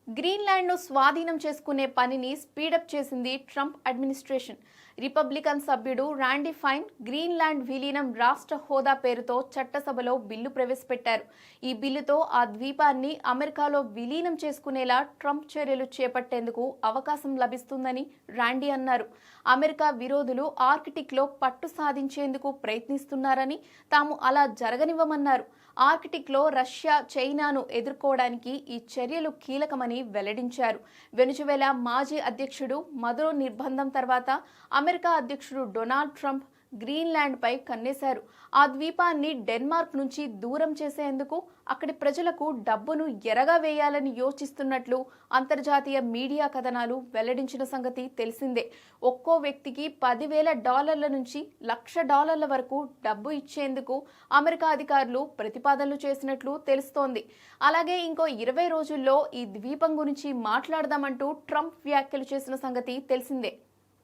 గ్రీన్లాండ్ను స్వాధీనం చేసుకునే పనిని స్పీడప్ చేసింది ట్రంప్ అడ్మినిస్ట్రేషన్. రిపబ్లికన్ సభ్యుడు రాండీ ఫైన్ గ్రీన్లాండ్ విలీనం రాష్ట్ర హోదా పేరుతో చట్టసభలో బిల్లు ప్రవేశపెట్టారు. ఈ బిల్లుతో ఆ ద్వీపాన్ని అమెరికాలో విలీనం చేసుకునేలా ట్రంప్ చర్యలు చేపట్టేందుకు అవకాశం లభిస్తుందని రాండీ అన్నారు. అమెరికా విరోధులు ఆర్కిటిక్లో పట్టు సాధించేందుకు ప్రయత్నిస్తున్నారని, తాము అలా జరగనివ్వమన్నారు. ఆర్కిటిక్లో రష్యా, చైనాను ఎదుర్కోవడానికి ఈ చర్యలు కీలకమని వెల్లడించారు. వెనుజువేలా మాజీ అధ్యక్షుడు మదురో నిర్బంధం తర్వాత అమెరికా అధ్యక్షుడు డొనాల్డ్ ట్రంప్ గ్రీన్లాండ్ పై కన్నేశారు. ఆ ద్వీపాన్ని డెన్మార్క్ నుంచి దూరం చేసేందుకు అక్కడి ప్రజలకు డబ్బును ఎరగా వేయాలని యోచిస్తున్నట్లు అంతర్జాతీయ మీడియా కథనాలు వెల్లడించిన సంగతి తెలిసిందే. ఒక్కో వ్యక్తికి $10,000 నుంచి $1,00,000 వరకు డబ్బు ఇచ్చేందుకు అమెరికా అధికారులు ప్రతిపాదనలు చేసినట్లు తెలుస్తోంది. అలాగే ఇంకో 20 రోజుల్లో ఈ ద్వీపం గురించి మాట్లాడదామంటూ ట్రంప్ వ్యాఖ్యలు చేసిన సంగతి తెలిసిందే.